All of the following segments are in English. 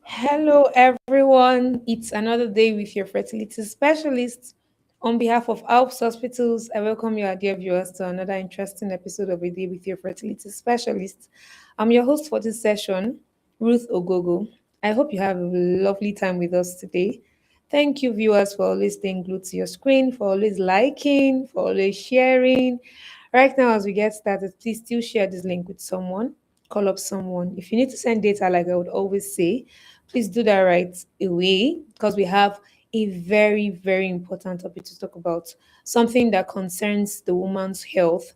Hello, everyone. It's another day with your fertility specialist. On behalf of Alps Hospitals, I welcome you, our dear viewers, to another interesting episode of A Day with Your Fertility Specialist. I'm your host for this session, Ruth Ogogo. I hope you have a lovely time with us today. Thank you, viewers, for always staying glued to your screen, for always liking, for always sharing. Right now, as we get started, please still share this link with someone, call up someone. If you need to send data, like I would always say, please do that right away because we have a very, very important topic to talk about. Something that concerns the woman's health,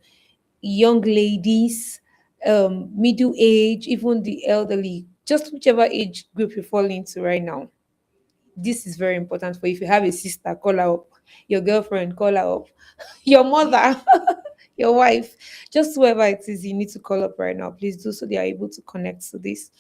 young ladies, middle age, even the elderly, just whichever age group you fall into right now. This is very important for you. If you have a sister, call her up. Your girlfriend, call her up. Your mother, your wife, just whoever it is you need to call up right now. Please do so they are able to connect to this.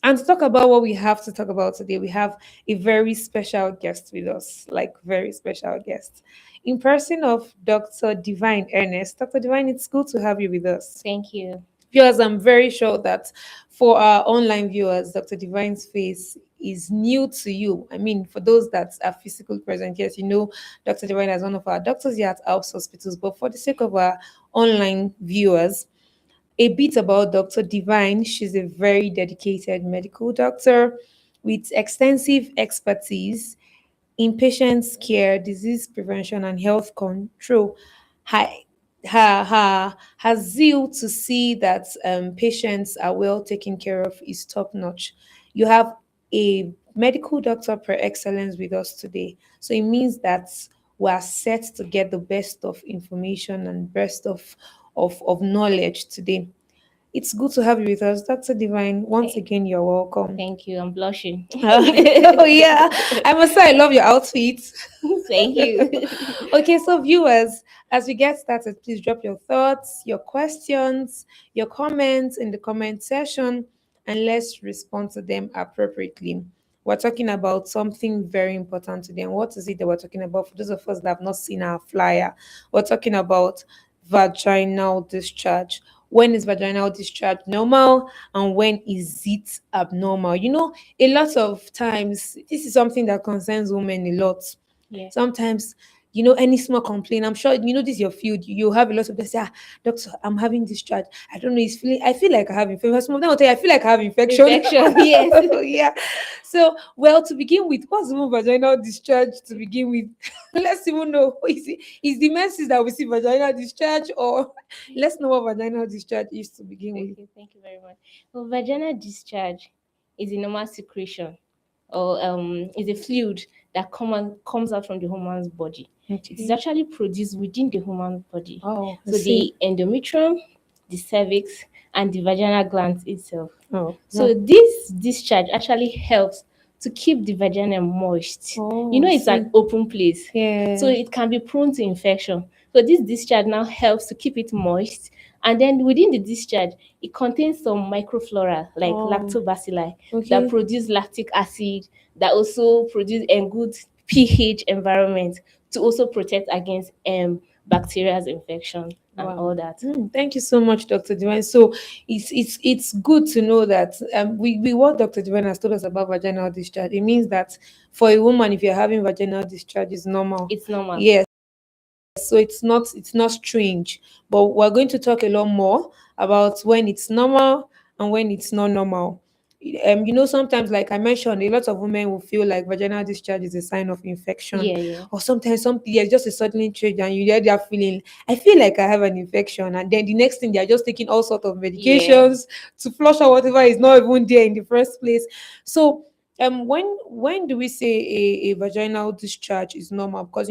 And to talk about what we have to talk about today, we have a very special guest with us, like very special guest. In person of Dr. Divine Ernest. Dr. Divine, it's good to have you with us. Thank you. Viewers, I'm very sure that for our online viewers, Dr. Divine's face is new to you. I mean, for those that are physically present, yes, you know Dr. Divine as one of our doctors here at Alps Hospitals, but for the sake of our online viewers, a bit about Dr. Divine. She's a very dedicated medical doctor with extensive expertise in patients' care, disease prevention, and health control. Her, her zeal to see that patients are well taken care of is top notch. You have a medical doctor per excellence with us today. So it means that we are set to get the best of information and best of knowledge today. It's good to have you with us, Dr. Divine. Once Th- again, you're welcome. Thank you. I'm blushing. Oh yeah, I must say I love your outfit. Thank you. Okay, so viewers, as we get started, please drop your thoughts, your questions, your comments in the comment section, and let's respond to them appropriately. We're talking about something very important today. And what is it that we're talking about? For those of us that have not seen our flyer, we're talking about vaginal discharge. When is vaginal discharge normal and when is it abnormal? You know, a lot of times, this is something that concerns women a lot. Yeah. Sometimes, any small complaint, I'm sure, this is your field. You have a lot of them say, doctor, I'm having discharge. I don't know, I feel like I have infection. Some of them will tell you, I feel like I have infection. Infection. Yes. Yeah. So, well, to begin with, what's even vaginal discharge to begin with? Let's even know, is the menses that we see vaginal discharge, or let's know what vaginal discharge is to begin with. Okay. Thank you very much. Well, vaginal discharge is a normal secretion, or is a fluid that comes out from the woman's body. It is Okay. actually produced within the human body. Oh, I So see. the endometrium, the cervix, and the vaginal glands itself. Oh, So this discharge actually helps to keep the vagina moist. oh, I It's see. an open place, Yeah. so it can be prone to infection. So this discharge now helps to keep it moist. And then within the discharge, it contains some microflora like Oh, lactobacilli okay. that produce lactic acid, that also produce a good pH environment to also protect against bacterial infection and Wow. all that. Thank you so much, Dr. Divine. So it's good to know that we what Dr. Divine has told us about vaginal discharge. It means that for a woman, if you're having vaginal discharge, it's normal. It's normal. Yes. So it's not strange. But we're going to talk a lot more about when it's normal and when it's not normal. Sometimes, like I mentioned, a lot of women will feel like vaginal discharge is a sign of infection, Yeah. or sometimes there's just a sudden change, and you get that feeling. I feel like I have an infection, and then the next thing they're just taking all sorts of medications to flush out whatever is not even there in the first place. So when do we say a vaginal discharge is normal? Because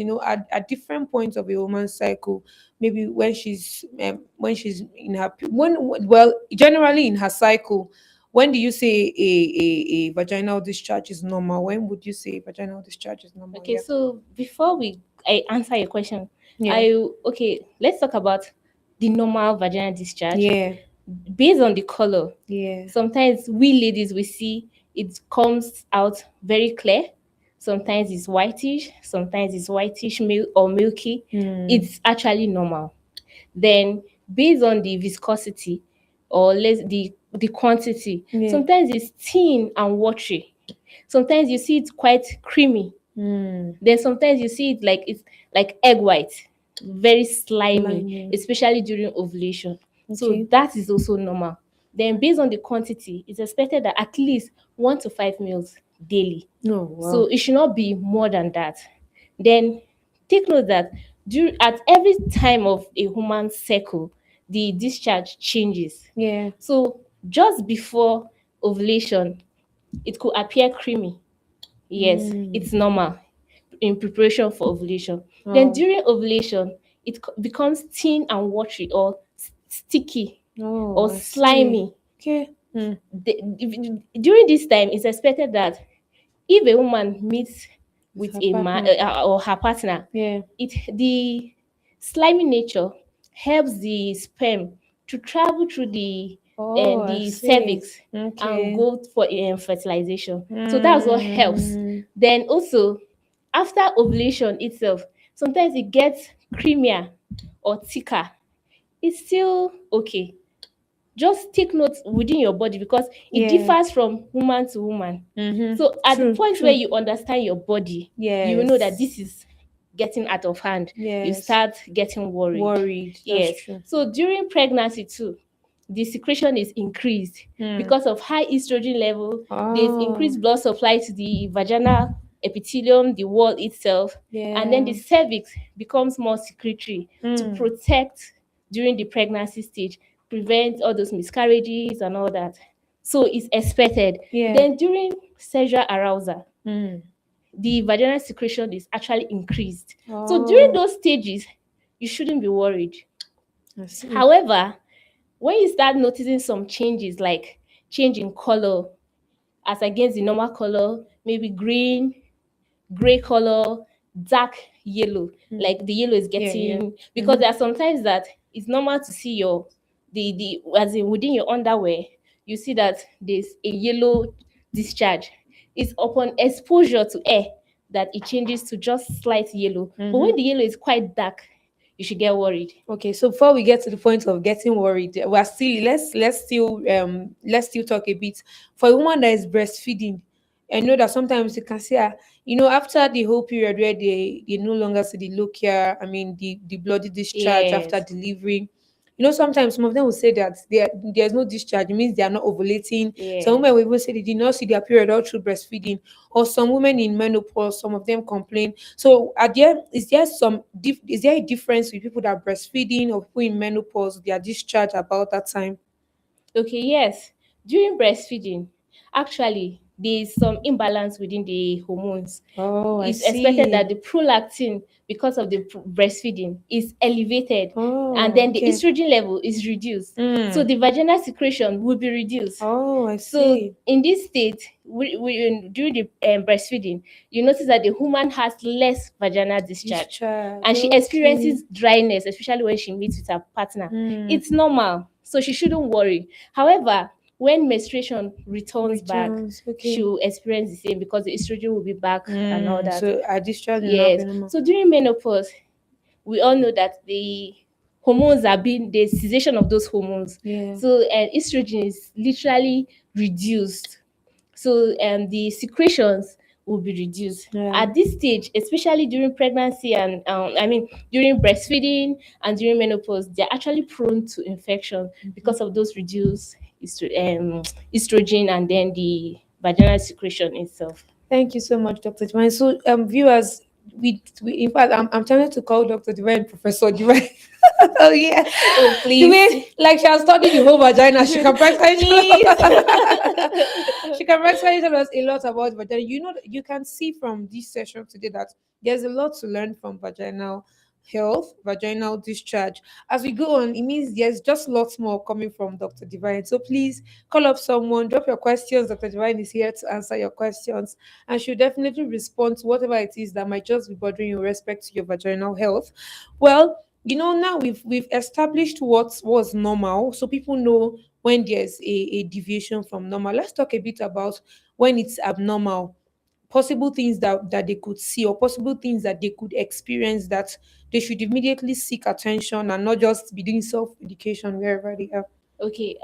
at different points of a woman's cycle, maybe when she's in her, when well, generally in her cycle, When do you say a vaginal discharge is normal? When would you say vaginal discharge is normal? Okay, Yeah. so before I answer your question, Yeah. let's talk about the normal vaginal discharge Yeah. based on the color. Yeah. Sometimes we ladies we see it comes out very clear. Sometimes it's whitish, sometimes it's whitish or milky. Mm. It's actually normal. Then based on the viscosity or less the quantity, Yeah. sometimes it's thin and watery. Sometimes you see it quite creamy. Mm. Then sometimes you see it like it's like egg white, very slimy, Slimy. especially during ovulation. So Okay. that is also normal. Then based on the quantity, it's expected that at least 1 to 5 meals daily. Oh So wow. it should not be more than that. Then take note that at every time of a human cycle, the discharge changes. Yeah. So just before ovulation, it could appear creamy. Yes, Mm. it's normal in preparation for ovulation. Then Oh. during ovulation, it becomes thin and watery or sticky Oh, or I see. slimy. Okay. Mm. During this time, it's expected that if a woman meets With with her a man partner. or her partner, Yeah. the slimy nature helps the sperm to travel through Oh, I the see. cervix and Okay. go for fertilization. So that's what helps. Mm. Then also after ovulation itself, sometimes it gets creamier or thicker. It's still okay. Just take note within your body because it Yeah. differs from woman to woman. Mm-hmm. So at the True. point where True. you understand your body, you will know that Yes. this is getting out of hand. You Yes. start getting worried. Worried. That's Yes. true. So during pregnancy too, the secretion is increased Mm. because of high estrogen level. There's Oh. increased blood supply to the vaginal epithelium, the wall itself, and then the Yeah. cervix becomes more secretory to Mm. protect during the pregnancy stage, prevent all those miscarriages and all that. So it's expected. Yeah. Then during sexual arousal, Mm. the vaginal secretion is actually increased. So during Oh. those stages, you shouldn't be worried. I see. However, when you start noticing some changes like change in color as against the normal color, maybe green, gray color, dark yellow, Mm. like the yellow is Yeah. Yeah. getting, because Mm-hmm. there are sometimes that it's normal to see your the as in within your underwear, you see that there's a yellow discharge. It's upon exposure to air that it changes to just slight yellow. But Mm-hmm. when the yellow is quite dark, you should get worried. Okay, so before we get to the point of getting worried, we're still let's still talk a bit. For a woman that is breastfeeding, I know that sometimes you can see her, after the whole period where they no longer see the lochia, I mean the bloody discharge after Yes. delivery. Sometimes some of them will say that there's no discharge, it means they are not ovulating. Some Yeah. women will even say they did not see their period all through breastfeeding, or some women in menopause, some of them complain. So is there a difference with people that are breastfeeding or people in menopause, their discharge about that time? Okay, yes. During breastfeeding, actually, there is some imbalance within the hormones. Oh, I It's expected that see. the prolactin, because of the breastfeeding, is elevated, and Oh, then the okay. estrogen level is reduced. So Mm. the vaginal secretion will be reduced. Oh, I So see. in this state, during the breastfeeding, you notice that the woman has less vaginal discharge, Discharge. and she Okay. experiences dryness, especially when she meets with her partner. Mm. It's normal, so she shouldn't worry. However, when menstruation returns back, Returns. she Okay. will experience the same because the estrogen will be back and all that. So a discharge will not be Yes. normal. So during menopause, we all know that the hormones are being the cessation of those hormones. Yeah. So estrogen is literally reduced. So the secretions will be reduced Yeah. at this stage, especially during pregnancy and during breastfeeding and during menopause. They're actually prone to infection because of those reduced estrogen and then the vaginal secretion itself. Thank you so much, Dr. Divine. So, viewers, we in fact, I'm tempted to call Dr. Divine Professor Divine. Oh yes, Oh, the please. way like she has studied the whole vagina, she can practically Please. she can practically tell us a lot about vagina. You can see from this session today that there's a lot to learn from vaginal health, vaginal discharge. As we go on, it means there's just lots more coming from Dr. Divine. So please call up someone, drop your questions. Dr. Divine is here to answer your questions, and she'll definitely respond to whatever it is that might just be bothering you with respect to your vaginal health. Well, now we've established what was normal, so people know when there's a deviation from normal. Let's talk a bit about when it's abnormal, possible things that they could see, or possible things that they could experience, that they should immediately seek attention and not just be doing self-education wherever they are. Okay,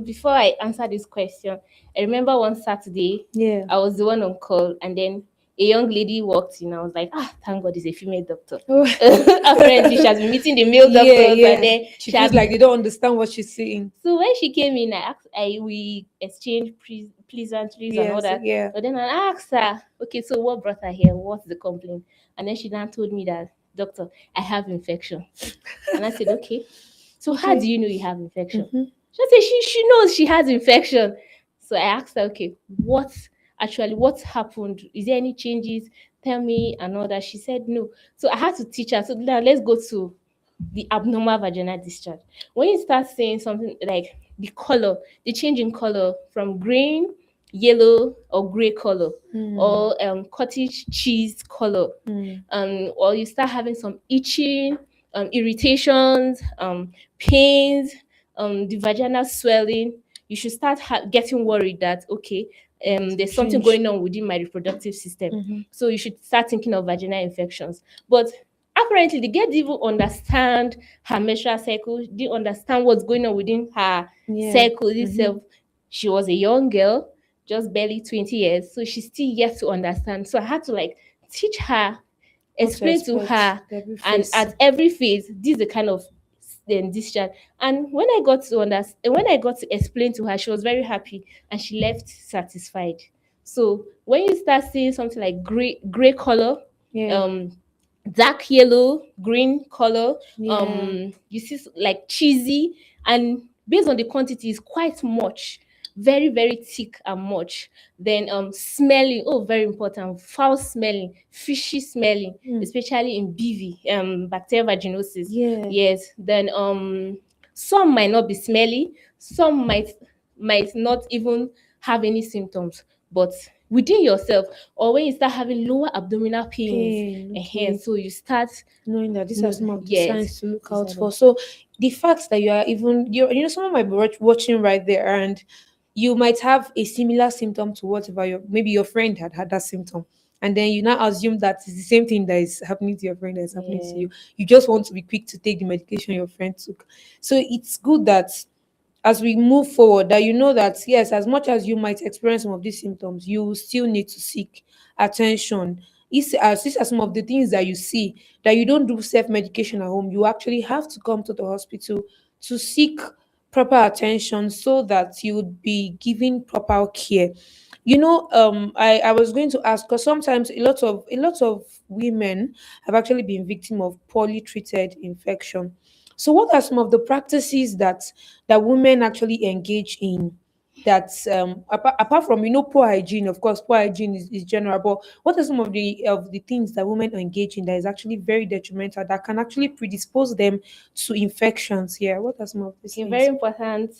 before I answer this question, I remember one Saturday, Yeah. I was the one on call, and then a young lady walked in. I was like, thank God it's a female doctor. Oh. Apparently, she has been meeting the male Yeah, doctors, yeah. and then She she feels has. like they don't understand what she's saying. So when she came in, we exchanged pleasantries and all Yes, that. yeah. But then I asked her, okay, so what brought her here? What's the complaint? And then she now told me that, doctor, I have infection. And I said, okay. So how Okay. do you know you have infection? Mhm. She said she knows she has infection. So I asked her, okay, what happened? Is there any changes? Tell me and all that. She said no. So I had to teach her. So now let's go to the abnormal vaginal discharge. When you start seeing something like the color, the change in color from green, yellow, or gray color, or cottage cheese color, or you start having some itching, irritations, pains, the vaginal swelling, you should start getting worried that okay, there's something Change. going on within my reproductive system. Mhm. So you should start thinking of vaginal infections. But apparently, the girl didn't even understand her menstrual cycle, didn't understand what's going on within her Yeah. cycle itself. She was a young girl, just barely 20 years, so she's still yet to understand. So I had to like teach her, What to explain to expect her, every and face. at every phase, this is the kind of discharge. And when I got to understand, when I got to explain to her, she was very happy and she left satisfied. So when you start seeing something like gray color, Yeah. um dark yellow, green color, Yeah. you see like cheesy, and based on the quantity is quite much, very very thick and much. Then smelling, oh very important, foul smelling, fishy smelling, especially in BV, bacterial vaginosis. Yeah. Yes. Then some might not be smelly, some might not even have any symptoms, but within yourself, or when you start having lower abdominal pains, Pain. Okay. so you start Knowing that these are some of the yes, signs to look these out are for. the So the fact that you are even someone might be watching right there, and you might have a similar symptom to whatever maybe your friend had that symptom, and then you now assume that it's the same thing that is happening to your friend that is happening to yeah. you. You just want to be quick to take the medication your friend took. So it's good that as we move forward, that that yes, as much as you might experience some of these symptoms, you still need to seek attention. These are some of the things that you see, that you don't do self-medication at home. You actually have to come to the hospital to seek proper attention, so that you would be given proper care. I was going to ask, because sometimes a lot of women have actually been victim of poorly treated infection. So what are some of the practices that women actually engage in, that apart from poor hygiene? Of course, poor hygiene is general, but what are some of the things that women engage in that is actually very detrimental, that can actually predispose them to infections? Yeah, what are some of these Okay, very things? important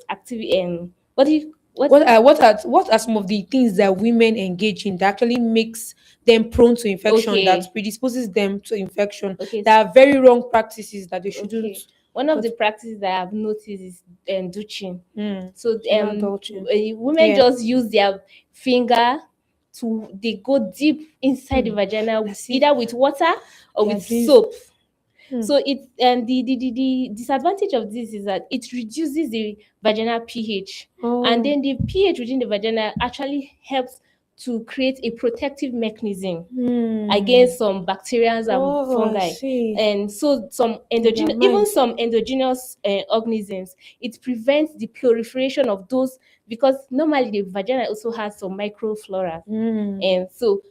activity. What do you what What are some of the things that women engage in that actually makes them prone to infection, that okay predisposes them to infection, okay that are very wrong practices that they shouldn't? okay one of But the practices that I've noticed is douching. mm, So genital adultery. women Yeah. just use their finger to they go deep inside the vagina, As if either with water or they are with doing. soap. So it and the disadvantage of this is that it reduces the vaginal pH, and Oh. then the pH within the vagina actually helps to create a protective mechanism Hmm. against some bacteria and Oh, I fungi. see. And so some In their endogenous, even mind. some endogenous organisms, it prevents the proliferation of those, because normally the vagina also has some microflora, Hmm. and so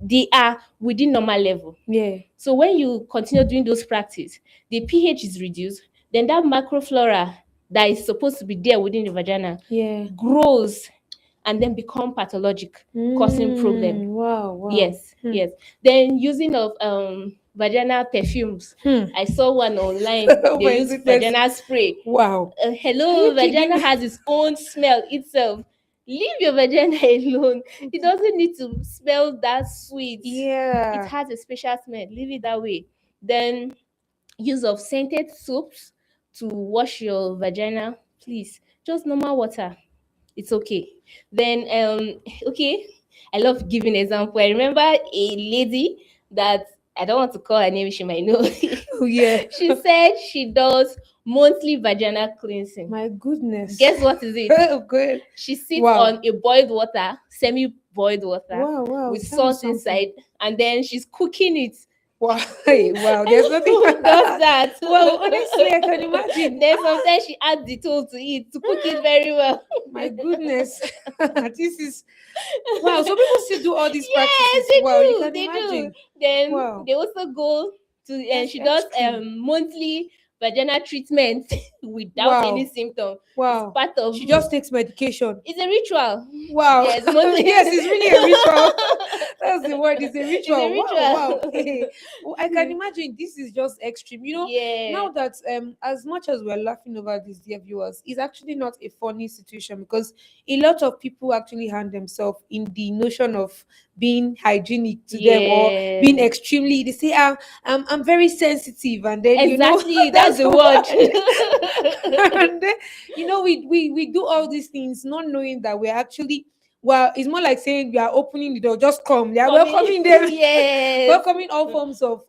they are within normal level. Yeah. So when you continue doing those practice, the pH is reduced, then that microflora that is supposed to be there within the vagina Yeah. grows, and then become pathologic, causing problem. Wow, wow. Yes, yes. Then using of vaginal perfumes. Hmm. I saw one online. Oh They my use goodness. vaginal spray. Wow. Are Hello, you kidding vagina me? has its own smell itself. Leave your vagina alone. It doesn't need to smell that sweet. It Yeah. has a special smell. Leave it that way. Then use of scented soaps to wash your vagina. Please, just normal water. It's okay. Then okay, I love giving example. I remember a lady that I don't want to call her name, she might know. Oh yeah. She said she does monthly vaginal cleansing. My goodness. Guess what is it? Oh good. She sits Wow. on a boiled water, semi-boiled water, Wow, wow. with Tell me salt something. inside, and then she's cooking it. Wow. Hey, wow. I There's don't nothing. know who does that. Well, honestly, I can imagine. Then sometimes she adds the tool to it to cook it very well. My goodness. This is wow. So people still do all these Yes, practices. they Wow, you do. can They do. imagine. Then Wow. they also go to That's she does extreme. monthly vaginal treatment without any Wow. symptom. It's Wow. part of She just takes medication. it's a ritual. Wow. Yes, monthly. Yes, it's really a ritual. That's the word. It's a It's a ritual. Wow, wow. ritual. Hey, well, I can imagine this is just extreme. Yeah. Now that as much as we're laughing over this, dear viewers, it's actually not a funny situation because a lot of people actually hand themselves in the notion of being hygienic to them or being Yeah. extremely. They say, I'm very sensitive, and then Exactly. That's that's the the word. word. And then we do all these things not knowing that we're actually, well, it's more like saying we are opening the door, just come, they are Coming. welcoming them. Yes. Welcoming all forms of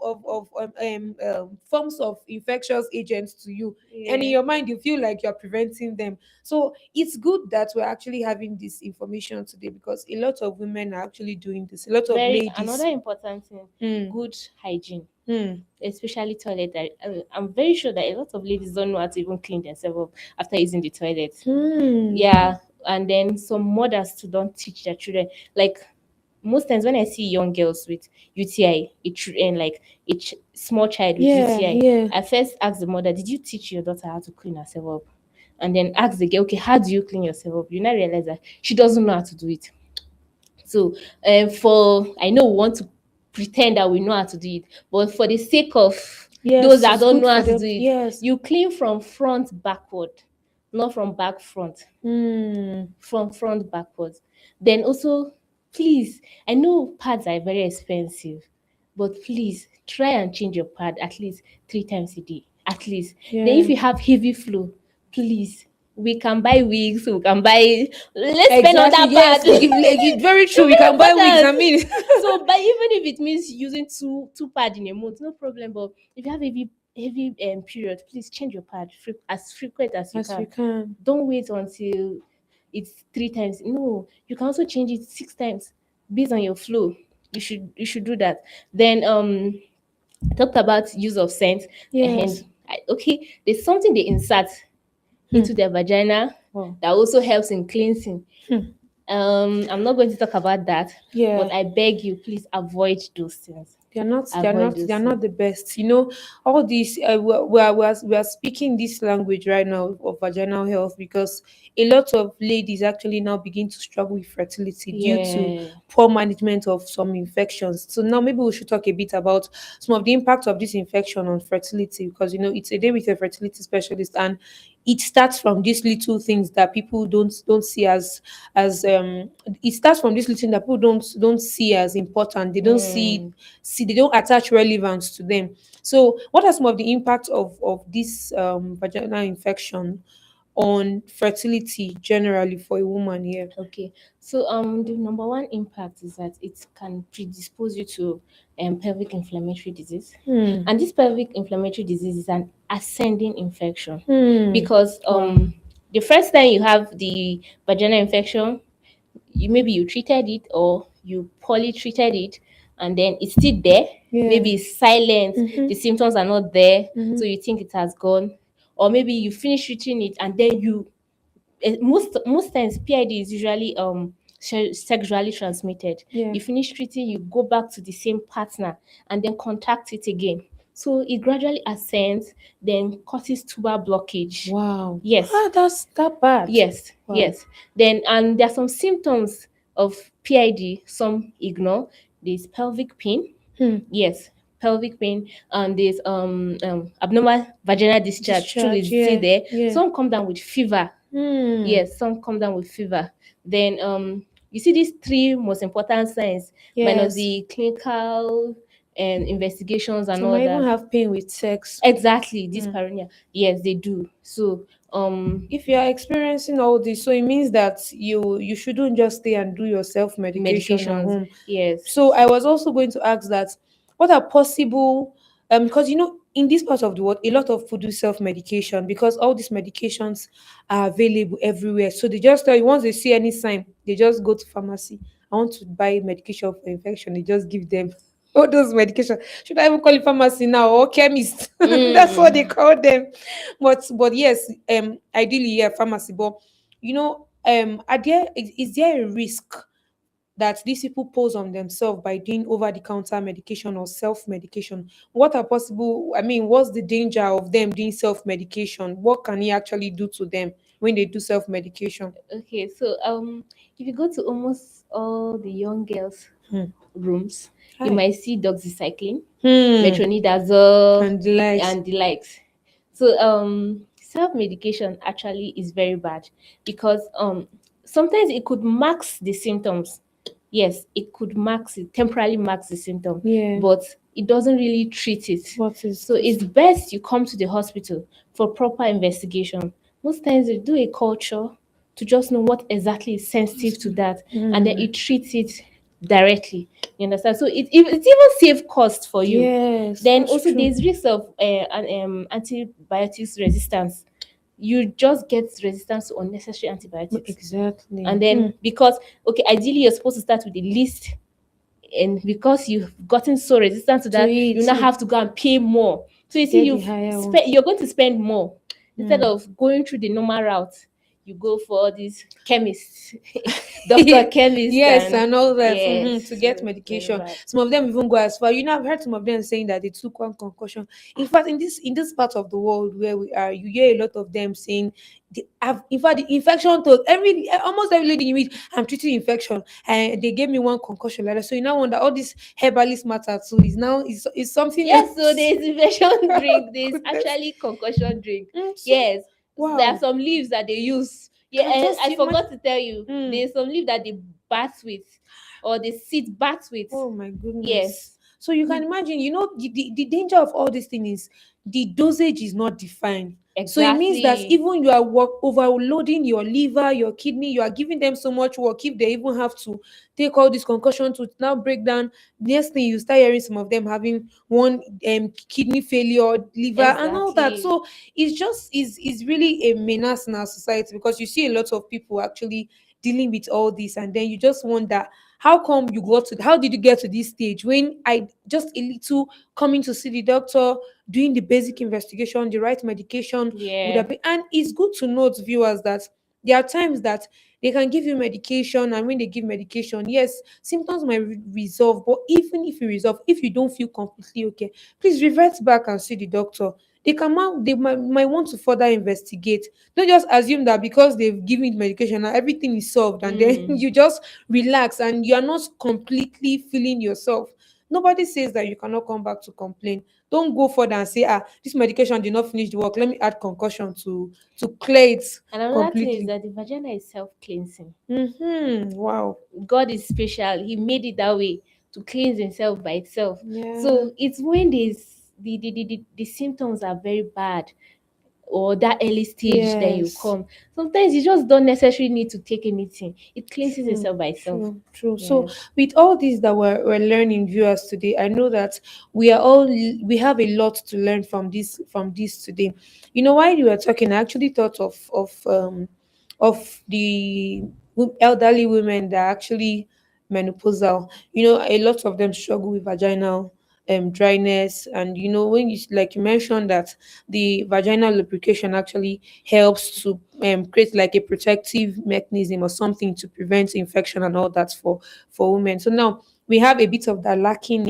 forms of infectious agents to you, and in Yeah. your mind you feel like you're preventing them. So it's good that we're actually having this information today because a lot of women are actually doing this, a lot of Very another ladies. important thing, Hmm. good hygiene, Hmm. especially toilet. I'm very sure that a lot of ladies don't know how to even clean themselves up after using the toilet. Hmm. Yeah, and then some mothers too don't teach their children. Like most times when I see young girls with UTI, and like small child with Yeah, UTI, yeah. I first ask the mother, "Did you teach your daughter how to clean herself up?" And then ask the girl, "Okay, how do you clean yourself up?" You now realize that she doesn't know how to do it. So, for I know we want to pretend that we know how to do it, but for the sake of those Yes, that it's don't good know how for to them. do it, Yes. you clean from front backward, not from back front. Hmm. From front backwards. Then also, please, I know pads are very expensive, but please try and change your pad at least 3 times a day. At least. Then if Yeah. you have heavy flow, please. We can buy wigs, we can buy, let's spend on Exactly. that Yes. pad. Like, it's very It's true. We very can buy wigs. I important. mean, So, but even if it means using two pad in a month, no problem. But if you have heavy period, please change your pad as frequent as you as we can. can. Don't wait until it's 3 times. No, you can also change it 6 times based on your flow. You should do that. Then I talked about use of scent. Yes. And okay, there's something they insert Hmm. into their vagina Wow. that also helps in cleansing. Hmm. I'm not going to talk about that, Yeah. but I beg you, please avoid those things. They're not. They're Avoid not. those They're things. not the best. All these. We are speaking this language right now of vaginal health because a lot of ladies actually now begin to struggle with fertility due to Yeah. poor management of some infections. So now maybe we should talk a bit about some of the impact of this infection on fertility because it's a day with a fertility specialist, and it starts from these little things that people don't see as it starts from this little thing that people don't see as important. They don't Mm. they don't attach relevance to them. So what are some of the impacts of this vaginal infection on fertility generally for a woman here? Okay, so the number one impact is that it can predispose you to pelvic inflammatory disease, Hmm. and this pelvic inflammatory disease is an ascending infection Hmm. because Wow. the first time you have the vaginal infection, maybe you treated it or you poorly treated it, and then it's still there. Yeah. Maybe it's silent, Mm-hmm. the symptoms are not there, Mm-hmm. so you think it has gone, or maybe you finish treating it and then most times PID is usually sexually transmitted. Yeah. You finish treating, you go back to the same partner and then contract it again. So it gradually ascends, then causes tuber blockage. Wow. Yes, That's that bad. yes, Wow. yes. Then and there are some symptoms of PID some ignore. There's pelvic pain. Hmm. Yes, pelvic pain, and there's abnormal vaginal discharge. Truly, Discharge. it's still Yeah. there. Yeah. Some come down with fever. Hmm. Yes, some come down with fever. Then you see these three most important signs minus Yes. the clinical and investigations and Some all might even that. have pain with sex. Exactly, Hmm. dyspareunia. Yes, they do. So If you are experiencing all this, so it means that you shouldn't just stay and do your self medication at medications. home. Yes. So I was also going to ask that what are possible because in this part of the world a lot of people do self medication because all these medications are available everywhere. So they just tell you once they see any sign, they just go to pharmacy. I want to buy medication for infection. They just give them all those medication. Should I even call it pharmacy now or chemist? That's what they Mm. call them. But yes, ideally yeah, pharmacy. But is there a risk that these people pose on themselves by doing over the counter medication or self medication? What are possible, I mean, what's the danger of them doing self medication? What can it actually do to them when they do self medication? Okay, so if you go to almost all the young girls' Hmm. rooms, you Hi. might see doxycycline, Hmm. metronidazole, And the likes. and the likes. So self medication actually is very bad because sometimes it could mask the symptoms. Yes, it could mask it, temporarily mask the symptom, Yeah. but it doesn't really treat it. What is So this? it's best you come to the hospital for proper investigation. Most times they do a culture to just know what exactly is sensitive to that, and then Hmm. it treats it directly. You understand? So it's even save cost for you. Yes, Then that's also true. there's risk of antibiotics resistance. You just get resistance to unnecessary antibiotics. Exactly. And Hmm. then because okay, ideally you're supposed to start with the least, and because you've gotten so resistant to To that, you eat, now have to go and pay more. So you to see, get the higher one. you're going to spend more instead Hmm. of going through the normal route. You go for these chemists, doctor chemist, Yes, and and all that to yes, get so very medication. bad. Some of them even go as far. I've heard some of them saying that they took one concussion. In fact, in this part of the world where we are, you hear a lot of them saying they have. In fact, the infection to almost every lady you meet, I'm treating infection, and they gave me one concussion like that. So you now wonder all this herbalist matter too is something Yes, so else. there's infection Oh, drink, there's goodness. actually concussion drink. So Yes, there are wow, some leaves that they use. Yeah, can and just I imagine. forgot to tell you, there's some leaf that they bath with, or they sit bath with. Oh my goodness. Yes, So you can you imagine, the danger of all these things is the dosage is not defined. So it means that exactly. even you are overloading your liver, your kidney, you are giving them so much work. If they even have to take all this concussion to now break down, next thing you start hearing some of them having one kidney failure, liver, and all that. Exactly. So it's just is really a menace in our society because you see a lot of people actually dealing with all this, and then you just wonder how did you get to this stage when I just a little coming to see the doctor, doing the basic investigation, the right medication would Yeah. have been. And it's good to note, viewers, that there are times that they can give you medication, and when they give medication, yes, symptoms might resolve. But even if you resolve, if you don't feel completely okay, please revert back and see the doctor. They might want to further investigate. Don't just assume that because they've given you medication now everything is solved, and then Mm. you just relax and you are not completely feeling yourself. Nobody says that you cannot come back to complain. Don't go further and say, this medication did not finish the work. Let me add concussion to clear it And another thing is completely. that the vagina is self-cleansing. Wow. God is special. He made it that way to cleanse himself by itself. Yeah. So it's when the symptoms are very bad, or that early stage, then you Yes. come. Sometimes you just don't necessarily need to take anything. It cleanses True, itself by itself. true. So, Yes. with all this that we're learning, viewers, today, I know that we have a lot to learn from this today. While you were talking, I actually thought of the elderly women that are actually menopausal. A lot of them struggle with vaginal dryness, and when like you mentioned that the vaginal lubrication actually helps to create like a protective mechanism or something to prevent infection and all that for women. So now we have a bit of that lacking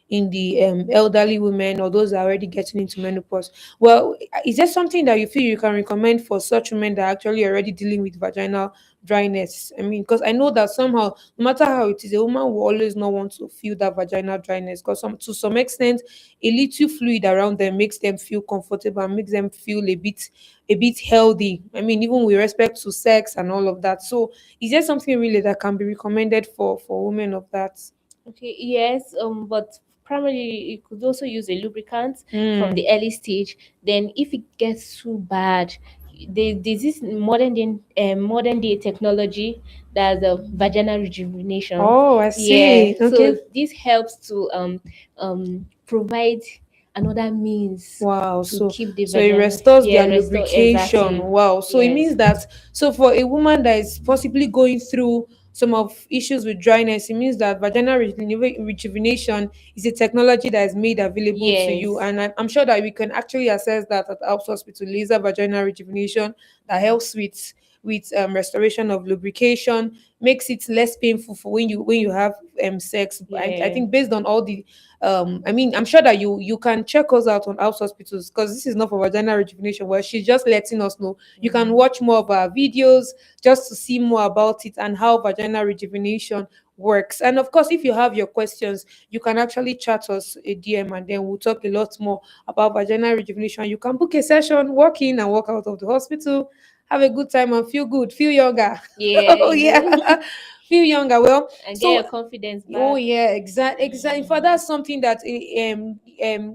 in the elderly women or those that are already getting into menopause. Well, is there something that you feel you can recommend for such women that are actually already dealing with vaginal dryness? I mean, because I know that somehow, no matter how it is, a woman will always not want to feel that vaginal dryness, because to some extent, a little fluid around them makes them feel comfortable and makes them feel a bit healthy. I mean, even with respect to sex and all of that. So, is there something really that can be recommended for women of that? Okay, yes, but primarily you could also use a lubricant from Mm. the early stage. Then, if it gets too bad, there's this modern day technology that's a vaginal rejuvenation. Oh, I Yeah, see. Okay. so this helps to provide another means Wow. to So keep the so it vagina, restores yeah, their restore lubrication. exactly. Wow. So it Yes, means that, so for a woman that is possibly going through some of issues with dryness, it means that vaginal rejuvenation is a technology that is made available to you. yes, And I'm sure that we can actually access that at Alps Hospital, laser vaginal rejuvenation, that helps with restoration of lubrication, makes it less painful for when you have sex. I yeah, think based on all the I mean, I'm sure that you can check us out on house hospitals, because this is not for vaginal rejuvenation, where she's just letting us know. You can mhm, watch more of our videos just to see more about it and how vaginal rejuvenation works. And of course, if you have your questions, you can actually chat us a DM, and then we'll talk a lot more about vaginal rejuvenation. You can book a session, walk in and walk out of the hospital, have a good time and feel good, feel younger. yeah, Oh you yeah. know, Feel younger. Well, and get so your confidence oh back. yeah, exactly. In fact, Mm. that's something that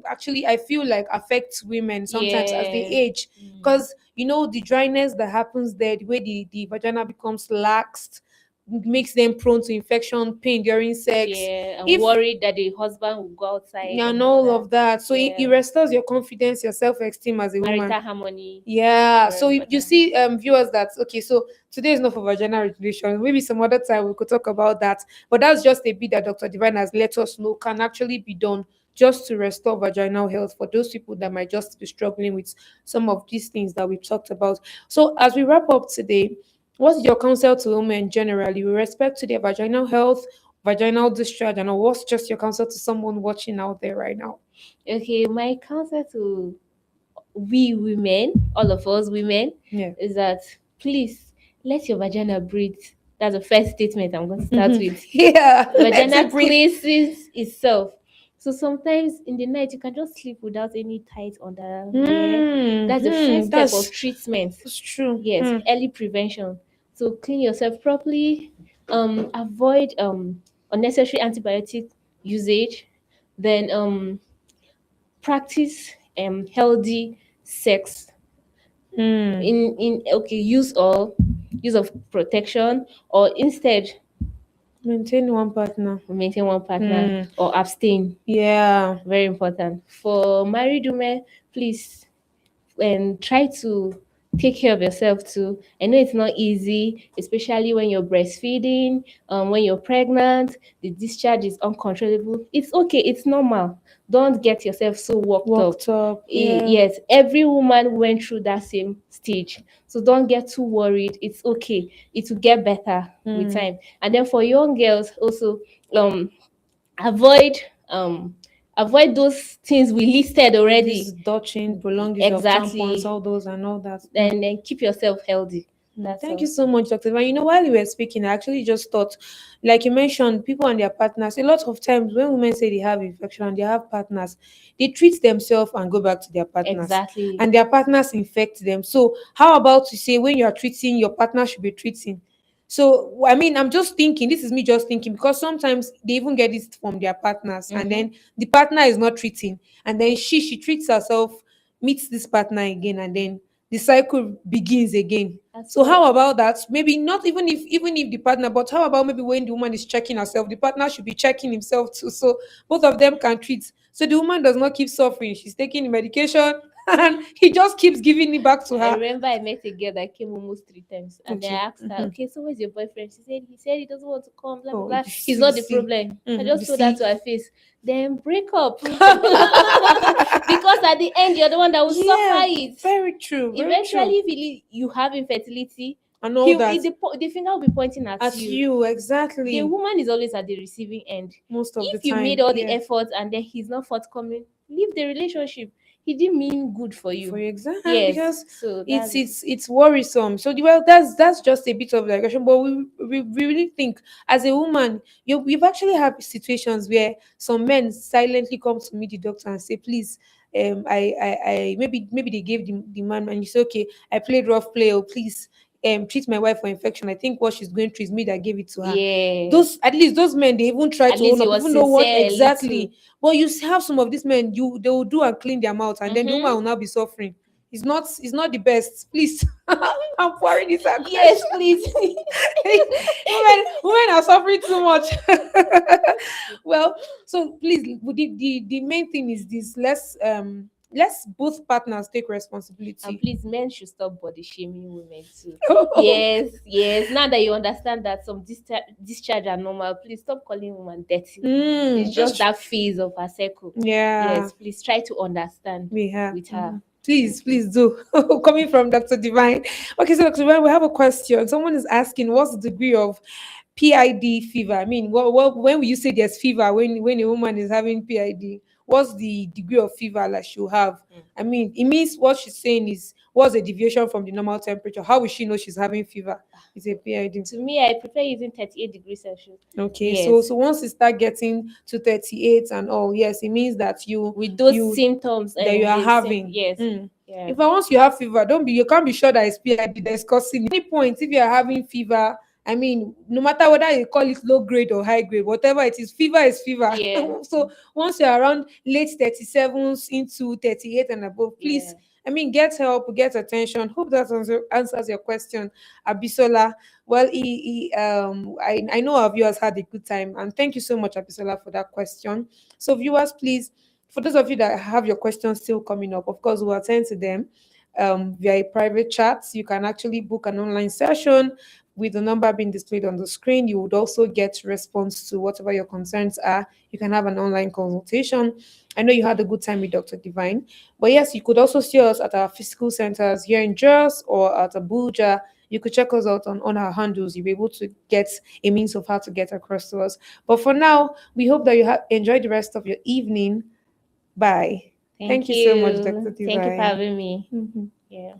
actually I feel like affects women sometimes as they Yeah. age, Mm. because the dryness that happens there, the way the vagina becomes laxed, makes them prone to infection, pain during sex. Yeah. And If worried that the husband will go outside and and all all that. of that, so it Yeah. restores your confidence, your self-esteem as a woman. Marital harmony. Yeah, Very so you important. see, viewers, that's okay. So today is not for vaginal regulation. Maybe some other time we could talk about that. But that's just a bit that Dr. Divine has let us know can actually be done just to restore vaginal health for those people that might just be struggling with some of these things that we've talked about. So as we wrap up today, what's your counsel to women generally with respect to their vaginal health, vaginal discharge, and what's just your counsel to someone watching out there right now? Okay, my counsel to we women, all of us women, Yeah. is that please let your vagina breathe. That's the first statement I'm going to start with. Yeah, let Vagina it breathe. cleanses itself. So sometimes in the night you can just sleep without any tight underwear. That's the first step of That's treatment. true. Yes, early prevention. So clean yourself properly. Avoid unnecessary antibiotic usage. Then practice healthy sex. Hmm. In okay, use of protection, or instead Maintain one partner. maintain one partner Hmm. or abstain. Yeah. Very important for married women. Please, and try to take care of yourself too. I know it's not easy, especially when you're breastfeeding, when you're pregnant, the discharge is uncontrollable. It's okay, it's normal. Don't get yourself so worked up. Walked up. Yeah. Yes, every woman went through that same stage. So don't get too worried. It's okay. It will get better with Hmm. time. And then for young girls also, um avoid um avoid those things we listed All this already. dodging, prolonged use of tampons, Exactly. all those and all that. Hmm. And then keep yourself healthy. That's Thank you all. so much, Dr. Van. While you were speaking, I actually just thought, like you mentioned, people and their partners. A lot of times when women say they have infection and they have partners, they treat themselves and go back to their partners, Exactly. and their partners infect them. So, how about to say when you are treating, your partner should be treating? So, I mean, I'm just thinking, this is me just thinking, because sometimes they even get this from their partners, and Mm-hmm. then the partner is not treating, and then she treats herself, meets this partner again, and then the cycle begins again. As So for how about that? Maybe not even if the partner, but how about maybe when the woman is checking herself, the partner should be checking himself too. So both of them can treat. So the woman does not keep suffering. She's taking the medication and he just keeps giving it back to I her. remember I met a girl that came almost 3 times, and then Okay. I asked her, "Okay, so where's your boyfriend?" She said he doesn't want to come. Blah blah Oh, blah. you He's see, you not the see. problem. I just You told her see. to her face. Then break up, because at the end you're the one that will suffer Yeah, it. very true, very true. Eventually, if you have infertility, and all that. The finger will be pointing at At you. you, The exactly. woman is always at the receiving end. Most of the If you made time, all the yeah. effort and then he's not forthcoming, leave the relationship. He didn't mean good for For you. your exam, Yes. because So it's that's it. it's it's worrisome. So well, that's just a bit of digression, but we really think as a woman, we've actually had situations where some men silently come to meet the doctor and say, please, I maybe they gave the man, and you say, okay, I played rough play, or please treat my wife for infection. I think what she's going through is me that gave it to her. Yeah. Those, at least those men, they even try At to least own he up, was even though what sincere a little. exactly. Well, you have some of these men, they will do and clean their mouth, and then the woman Mm-hmm. will now be suffering. It's not the best. Please, I'm pouring this Yes, aggression. please. Women are suffering too much. Well, so please, the main thing is this: let's both partners take And responsibility. please, men should stop body shaming women too. Yes, yes. Now that you understand that some discharge are normal, please stop calling woman dirty. It's just Just that phase of her cycle. yeah. Yes, please try to understand We have. with her. Please, Thank you. please do. Coming from Dr. Divine. Okay, so Dr. Divine, we have a question. Someone is asking, what's the degree of PID fever? I mean, when will you say there's fever when a woman is having PID? What's the degree of fever that she'll have? I mean, it means what she's saying is what's the deviation from the normal temperature? How will she know she's having fever? It's a PID. To me, I prefer using 38 degrees Celsius. Okay, so Yes. so once you start getting to 38 and all, yes, it means that With those you symptoms that you and are the same, having. yes. Mm. Yeah. If I once you have fever, you can't be sure that it's PID that's causing it. Any point if you are having fever, I mean, no matter whether you call it low grade or high grade, whatever it is fever. Yeah. So once you're around late 37s into 38 and above, Yeah. please, I mean, get help, get attention. Hope that answers your question, Abisola. Well, I know our viewers had a good time, and thank you so much, Abisola, for that question. So, viewers, please, for those of you that have your questions still coming up, of course, we'll attend to them via a private chat. You can actually book an online session with the number being displayed on the screen. You would also get response to whatever your concerns are. You can have an online consultation. I know you had a good time with Dr. Divine, but yes, you could also see us at our physical centers here in Jos or at Abuja. You could check us out on our handles. You'll be able to get a means of how to get across to us. But for now, we hope that you have enjoyed the rest of your evening. Bye. Thank Thank you so much, Dr. you. Thank you for Divine. having me. Mhm. Yeah.